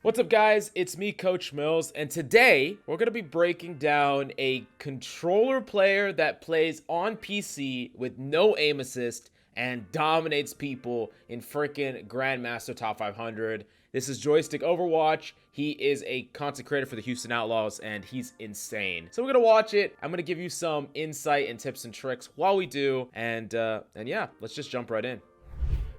What's up, guys? It's me, Coach Mills, and today we're going to be breaking down a controller player that plays on PC with no aim assist and dominates people in freaking Grandmaster Top 500. This is Joystick Overwatch. He is a content creator for the Houston Outlaws, and he's insane. So we're going to watch it. I'm going to give you some insight and tips and tricks while we do, and yeah, let's just jump right in.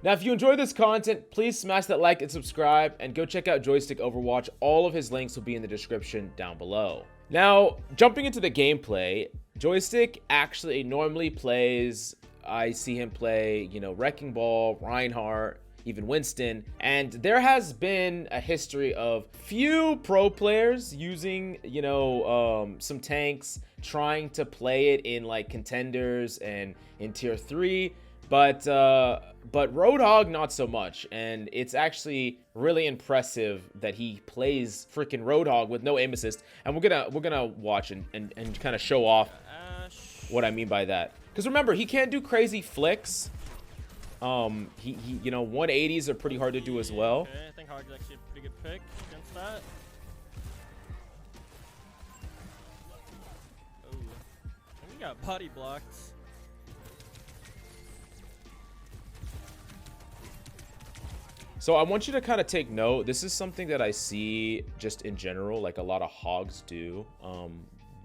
Now, if you enjoy this content, please smash that like and subscribe, and go check out Joystick Overwatch. All of his links will be in the description down below. Now, jumping into the gameplay, Joystick actually normally plays, I see him play, Wrecking Ball, Reinhardt, even Winston, and there has been a history of few pro players using, some tanks, trying to play it in like contenders and in tier 3. But Roadhog, not so much, and it's actually really impressive that he plays freaking Roadhog with no aim assist. And we're gonna watch and kind of show off what I mean by that. Because remember, he can't do crazy flicks. He 180s are pretty hard to do as well. Okay, I think Hog's actually a pretty good pick against that. Oh, and we got body blocked. So I want you to kind of take note. This is something that I see just in general, like a lot of hogs do.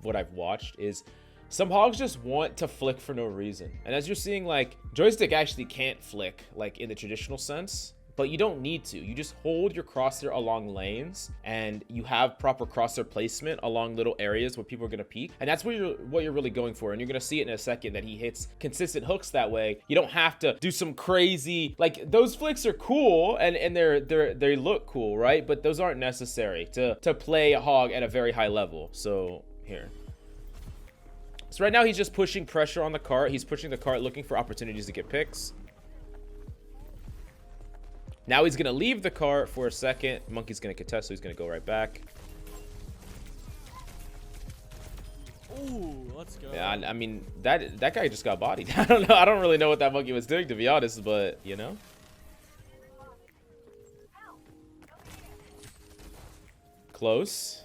What I've watched is some hogs just want to flick for no reason. And as you're seeing, like, Joystick actually can't flick like in the traditional sense, but you don't need to. You just hold your crosshair along lanes, and you have proper crosshair placement along little areas where people are gonna peek, and that's what you're really going for. And you're gonna see it in a second that he hits consistent hooks that way. You don't have to do some crazy, like, those flicks are cool and they look cool, right? But those aren't necessary to play a hog at a very high level. So here. So right now he's just pushing pressure on the cart. He's pushing the cart, looking for opportunities to get picks. Now he's going to leave the cart for a second. Monkey's going to contest, so he's going to go right back. Ooh, let's go. Yeah, I mean, that guy just got bodied. I don't know. I don't really know what that monkey was doing, to be honest, but, Close.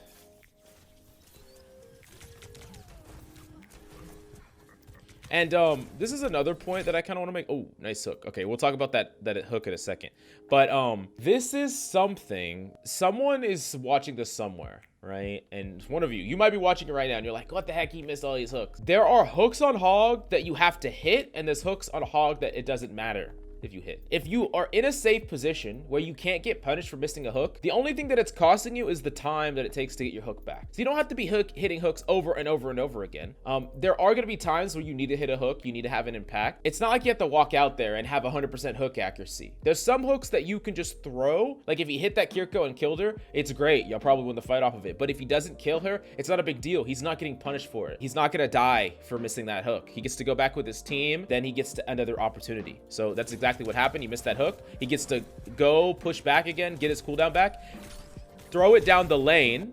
And this is another point that I kind of want to make. Oh, nice hook. Okay, we'll talk about that hook in a second. But this is something, someone is watching this somewhere, right? And one of you might be watching it right now, and you're like, what the heck, he missed all these hooks. There are hooks on hog that you have to hit, and there's hooks on hog that it doesn't matter if you hit. If you are in a safe position where you can't get punished for missing a hook, the only thing that it's costing you is the time that it takes to get your hook back. So you don't have to be hitting hooks over and over and over again. There are going to be times where you need to hit a hook, you need to have an impact. It's not like you have to walk out there and have 100% hook accuracy. There's some hooks that you can just throw. Like if he hit that Kiriko and killed her, it's great. You'll probably win the fight off of it. But if he doesn't kill her, it's not a big deal. He's not getting punished for it. He's not going to die for missing that hook. He gets to go back with his team, then he gets to another opportunity. So that's exactly what happened. He missed that hook. He gets to go push back again, get his cooldown back, throw it down the lane,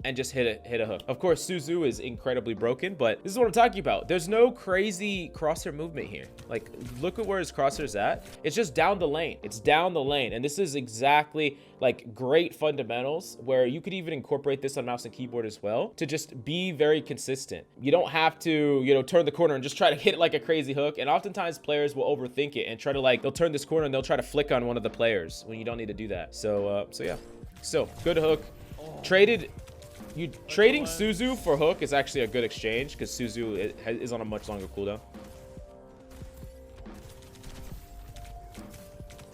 and just hit a hook. Of course, Suzu is incredibly broken, but this is what I'm talking about. There's no crazy crosshair movement here. Like, look at where his crosshair's at. It's just down the lane. It's down the lane. And this is exactly like great fundamentals where you could even incorporate this on mouse and keyboard as well to just be very consistent. You don't have to, turn the corner and just try to hit it like a crazy hook. And oftentimes players will overthink it and try to, like, they'll turn this corner and they'll try to flick on one of the players when you don't need to do that. So yeah. Still, good hook. Trading Suzu for hook is actually a good exchange because Suzu is on a much longer cooldown.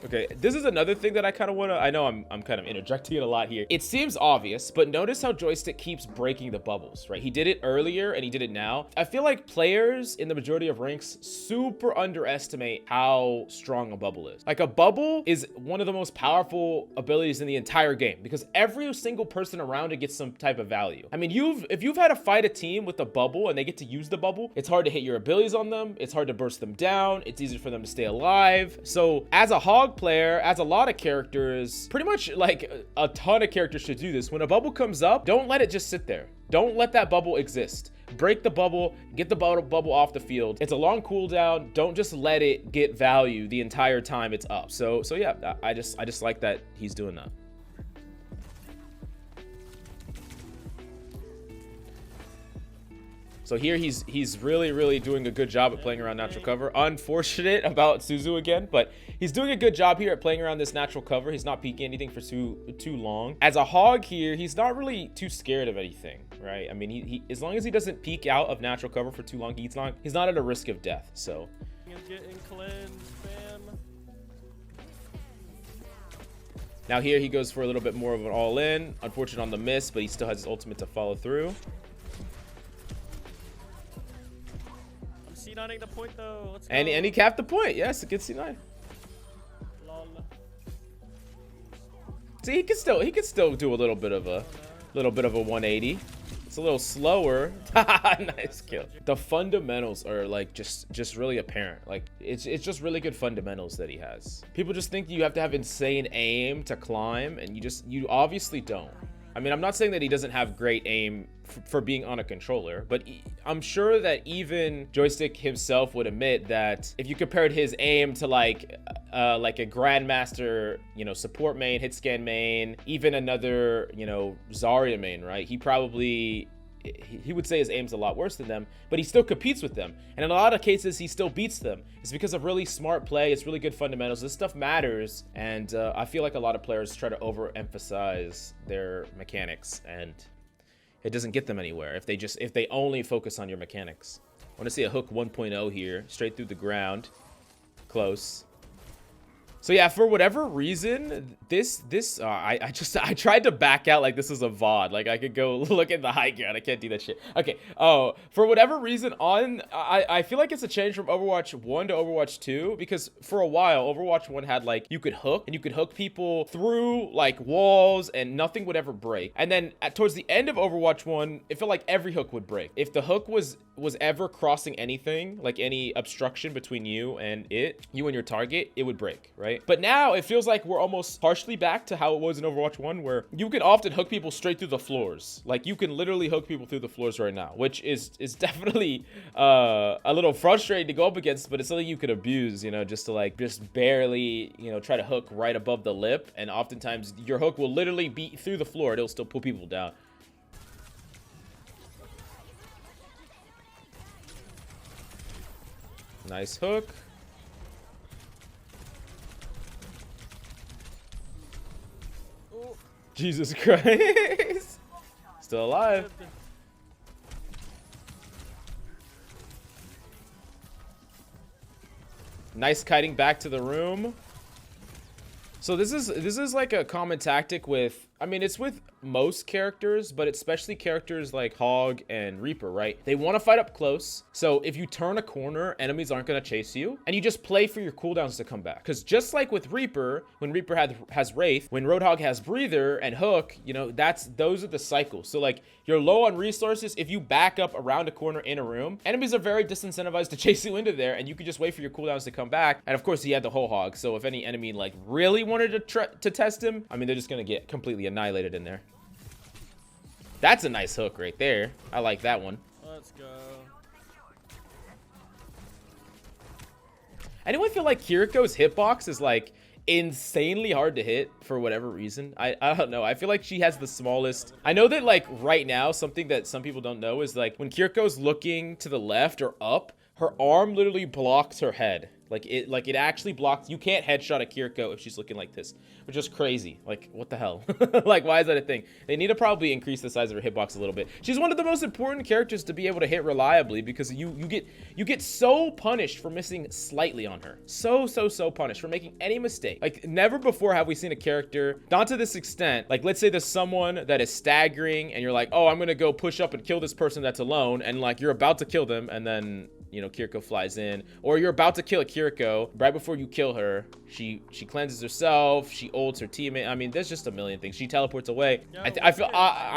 Okay, this is another thing that I kind of want to, I know I'm kind of interjecting a lot here. It seems obvious, but notice how Joystick keeps breaking the bubbles, right? He did it earlier and he did it now. I feel like players in the majority of ranks super underestimate how strong a bubble is. Like, a bubble is one of the most powerful abilities in the entire game because every single person around it gets some type of value. I mean, if you've had to fight a team with a bubble and they get to use the bubble, it's hard to hit your abilities on them. It's hard to burst them down. It's easier for them to stay alive. So as a hog player, as a lot of characters, pretty much like a ton of characters should do this. When a bubble comes up, don't let it just sit there. Don't let that bubble exist. Break the bubble, get the bubble off the field. It's a long cooldown. Don't just let it get value the entire time it's up. So yeah, I just like that he's doing that. So here he's really doing a good job at playing around natural cover. Unfortunate about Suzu again, but he's doing a good job here at playing around this natural cover. He's not peeking anything for too long. As a hog here, he's not really too scared of anything, right? I mean, he as long as he doesn't peek out of natural cover for too long, he's not at a risk of death. So Getting cleansed, fam. now here he goes for a little bit more of an all-in. Unfortunate on the miss, but he still has his ultimate to follow through. C9ing the point though. Let's go. And he capped the point. Yes, a good C9. Lol. See, he could still do a little bit of a 180. It's a little slower. Nice kill. The fundamentals are like just really apparent. Like it's just really good fundamentals that he has. People just think you have to have insane aim to climb, and you obviously don't. I mean, I'm not saying that he doesn't have great aim for being on a controller, but I'm sure that even Joystick himself would admit that if you compared his aim to like a Grandmaster, you know, support main, hit scan main, even another, you know, Zarya main, right? He would say his aim's a lot worse than them, but he still competes with them. And in a lot of cases, he still beats them. It's because of really smart play. It's really good fundamentals. This stuff matters. And I feel like a lot of players try to overemphasize their mechanics, and it doesn't get them anywhere if they only focus on your mechanics. I want to see a hook 1.0 here, straight through the ground. Close. So yeah, for whatever reason, I tried to back out like this is a VOD. Like I could go look at the high ground. I can't do that shit. Okay. Oh, for whatever reason, I feel like it's a change from Overwatch 1 to Overwatch 2, because for a while Overwatch 1 had like you could hook people through like walls and nothing would ever break. And then towards the end of Overwatch 1, it felt like every hook would break. If the hook was ever crossing anything, like any obstruction between you and your target, it would break, right? But now it feels like we're almost partially back to how it was in Overwatch 1, where you can often hook people straight through the floors. Like you can literally hook people through the floors right now, which is definitely a little frustrating to go up against, but it's something you could abuse, you know, just barely, you know, try to hook right above the lip. And oftentimes your hook will literally be through the floor. It'll still pull people down. Nice hook. Ooh. Jesus Christ. Still alive. Nice kiting back to the room. So this is like a common tactic with, I mean, it's with most characters, but especially characters like Hog and Reaper, right? They want to fight up close. So if you turn a corner, enemies aren't going to chase you, and you just play for your cooldowns to come back. Because just like with Reaper, when Reaper has Wraith, when Roadhog has Breather and Hook, you know, those are the cycles. So like you're low on resources. If you back up around a corner in a room, enemies are very disincentivized to chase you into there, and you can just wait for your cooldowns to come back. And of course, he had the whole Hog. So if any enemy like really wanted to test him, I mean, they're just going to get completely annihilated in there. That's a nice hook right there. I like that one. Let's go. Anyone feel like Kiriko's hitbox is like insanely hard to hit for whatever reason? I don't know. I feel like she has the smallest. I know that like right now, something that some people don't know is like when Kiriko's looking to the left or up, her arm literally blocks her head. Like it actually blocks. You can't headshot a Kiriko if she's looking like this, which is crazy. Like, what the hell? Like, why is that a thing? They need to probably increase the size of her hitbox a little bit. She's one of the most important characters to be able to hit reliably, because you get so punished for missing slightly on her. So punished for making any mistake. Like, never before have we seen a character, not to this extent. Like, let's say there's someone that is staggering and you're like, oh, I'm gonna go push up and kill this person that's alone, and like you're about to kill them, and then, you know, Kiriko flies in, or you're about to kill a Kiriko. Right before you kill her, she cleanses herself, she ults her teammate. I mean, there's just a million things. She teleports away. Yeah, I feel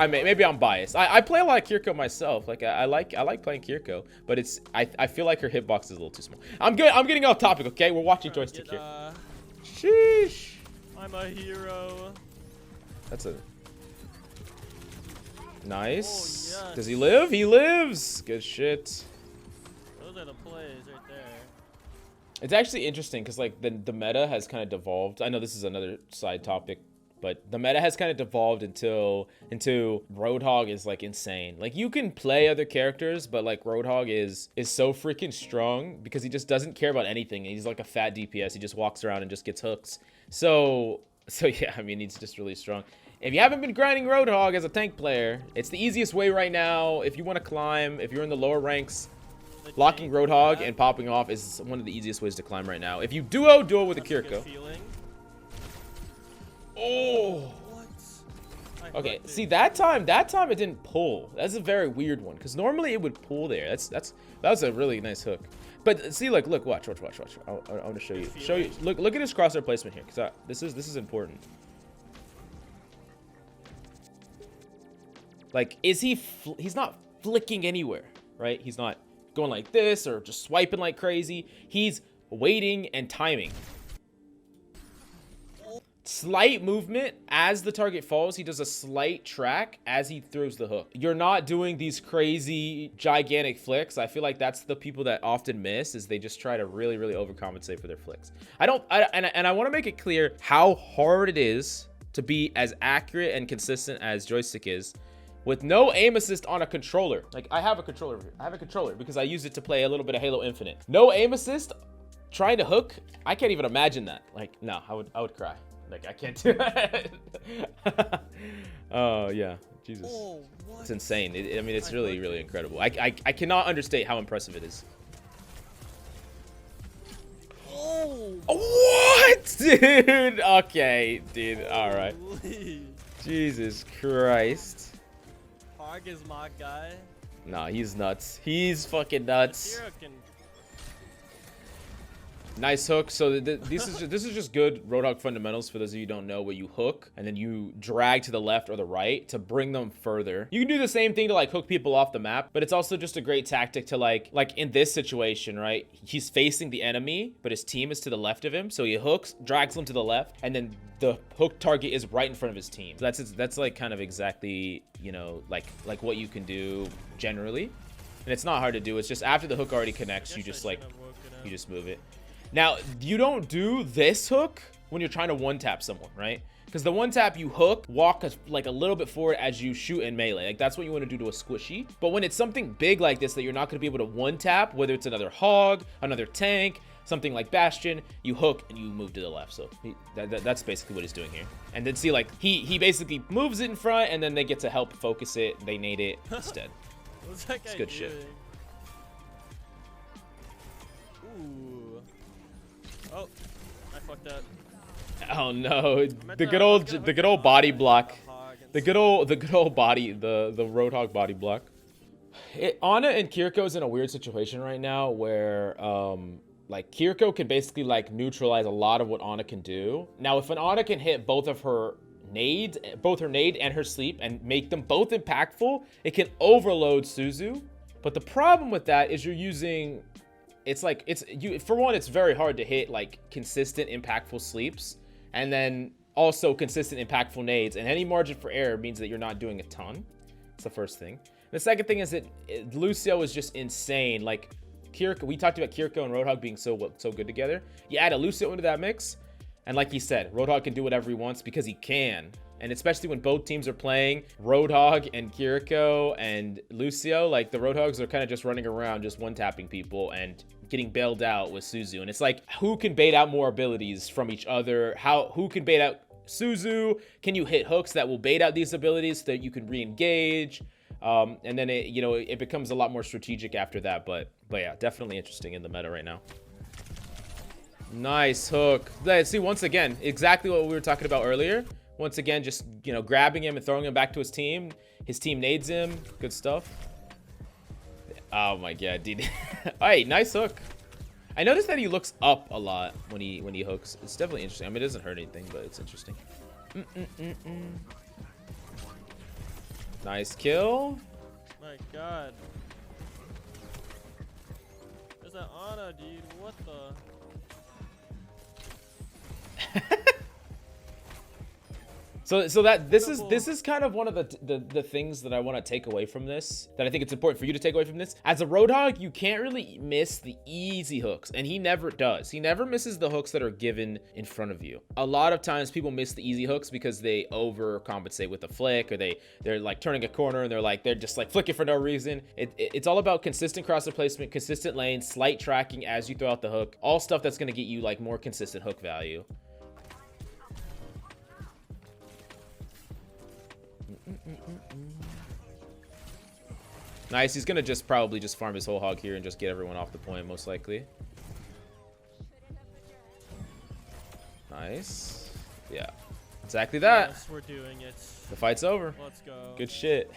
maybe I'm biased. I play a lot of Kiriko myself. Like I like playing Kiriko, but I feel like her hitbox is a little too small. I'm getting off topic. Okay, we're watching Joystick here. Sheesh. I'm a hero. That's a nice. Oh, yes. Does he live? He lives. Good shit. Those are the plays right there. It's actually interesting because like the meta has kind of devolved. I know this is another side topic But the meta has kind of devolved into Roadhog is like insane. Like you can play other characters, but like Roadhog is so freaking strong because he just doesn't care about anything. He's like a fat DPS. He just walks around and just gets hooks. So yeah, I mean, he's just really strong. If you haven't been grinding Roadhog as a tank player, it's the easiest way right now. If you want to climb, if you're in the lower ranks, locking Roadhog and popping off is one of the easiest ways to climb right now. If you duo with a Kiriko. Oh. Okay, see that time it didn't pull. That's a very weird one because normally it would pull there. That was a really nice hook. But see, like, look, watch. I want to show you. Look at his crosshair placement here because this is important. Like, he's not flicking anywhere, right? He's not going like this or just swiping like crazy. He's waiting and timing. Slight movement as the target falls. He does a slight track as he throws the hook. You're not doing these crazy gigantic flicks. I feel like that's the people that often miss, is they just try to really overcompensate for their flicks. I want to make it clear how hard it is to be as accurate and consistent as Joystick is with no aim assist on a controller. Like, I have a controller here. I have a controller because I use it to play a little bit of Halo Infinite. No aim assist trying to hook. I can't even imagine that. Like, no, I would cry. Like, I can't do it. Oh, yeah. Jesus. Oh, it's insane. I mean, it's really incredible. I cannot understate how impressive it is. Oh. What? Dude. Okay, dude. All right. Jesus Christ. Hog is my guy. Nah, he's nuts. He's fucking nuts. Nice hook. So this is just good Roadhog fundamentals for those of you who don't know, where you hook and then you drag to the left or the right to bring them further. You can do the same thing to like hook people off the map, but it's also just a great tactic to like in this situation, right? He's facing the enemy, but his team is to the left of him. So he hooks, drags them to the left, and then the hook target is right in front of his team. So that's like kind of exactly, you know, like what you can do generally. And it's not hard to do. It's just after the hook already connects, you just move it. Now, you don't do this hook when you're trying to one-tap someone, right? Because the one-tap, you hook, walk like a little bit forward as you shoot in melee. Like, that's what you want to do to a squishy. But when it's something big like this that you're not going to be able to one-tap, whether it's another hog, another tank, something like Bastion, you hook and you move to the left. So that's basically what he's doing here. And then see, like, he basically moves it in front, and then they get to help focus it. They nade it instead. It's good shit. Oh, I fucked up. Oh no, the good old body block. The good old body, the Roadhog body block. Ana and Kiriko is in a weird situation right now where like Kiriko can basically like neutralize a lot of what Ana can do. Now if an Ana can hit both of her nades, both her nade and her sleep, and make them both impactful, it can overload Suzu. But the problem with that is you're using, for one, it's very hard to hit like consistent impactful sleeps, and then also consistent impactful nades, and any margin for error means that you're not doing a ton. That's the first thing. The second thing is that Lucio is just insane. Like Kiriko, we talked about Kiriko and Roadhog being so good together. You add a Lucio into that mix, and like he said, Roadhog can do whatever he wants because he can. And especially when both teams are playing Roadhog and Kiriko and Lucio, like the Roadhogs are kind of just running around, just one-tapping people and getting bailed out with Suzu. And it's like, who can bait out more abilities from each other? Who can bait out Suzu? Can you hit hooks that will bait out these abilities so that you can re-engage? And then it becomes a lot more strategic after that. But yeah, definitely interesting in the meta right now. Nice hook. See, once again, exactly what we were talking about earlier. Once again, just, grabbing him and throwing him back to his team. His team nades him. Good stuff. Oh my god, dude. All right, nice hook. I noticed that he looks up a lot when he hooks. It's definitely interesting. I mean, it doesn't hurt anything, but it's interesting. Nice kill. My god. There's that Ana, dude. What the? So that this is kind of one of the things that I want to take away from this, that I think it's important for you to take away from this. As a Roadhog, you can't really miss the easy hooks, and he never does. He never misses the hooks that are given in front of you. A lot of times people miss the easy hooks because they overcompensate with a flick, or they're like turning a corner and they're just like flicking for no reason. It's all about consistent crosser placement, consistent lane, slight tracking as you throw out the hook, all stuff that's going to get you like more consistent hook value. Nice. He's gonna probably just farm his whole hog here and just get everyone off the point, most likely. Nice. Yeah, exactly that. Yes, we're doing it. The fight's over. Let's go. Good shit.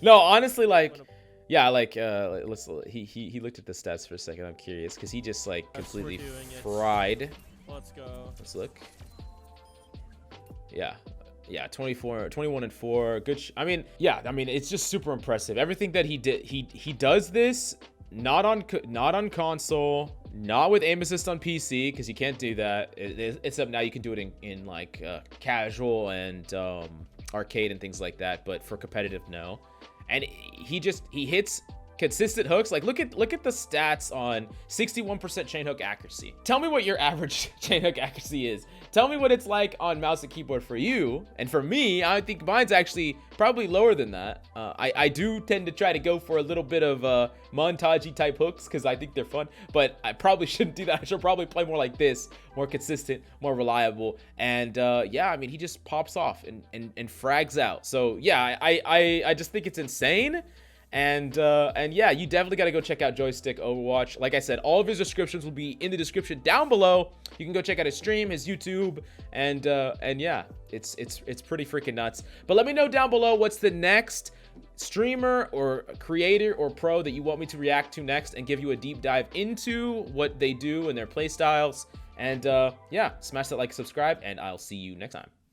No, honestly, like, yeah, like, he looked at the stats for a second. I'm curious because he just like completely fried. Let's go. Let's look. Yeah, 21 and 4. Good. I mean, yeah, I mean, it's just super impressive. Everything that he did, he does this not on console, not with aim assist on PC because you can't do that. Except now you can do it in like casual and arcade and things like that. But for competitive, no. And he hits consistent hooks. Like look at the stats on 61% chain hook accuracy. Tell me what your average chain hook accuracy is. Tell me what it's like on mouse and keyboard for you. And for me, I think mine's actually probably lower than that. I do tend to try to go for a little bit of montage-y type hooks because I think they're fun, but I probably shouldn't do that. I should probably play more like this, more consistent, more reliable. And yeah, I mean, he just pops off and frags out. So yeah, I just think it's insane. And yeah, you definitely got to go check out Joystick Overwatch. Like I said, all of his descriptions will be in the description down below. You can go check out his stream, his YouTube, and yeah, it's pretty freaking nuts. But let me know down below what's the next streamer or creator or pro that you want me to react to next and give you a deep dive into what they do and their play styles. And yeah, smash that like, subscribe, and I'll see you next time.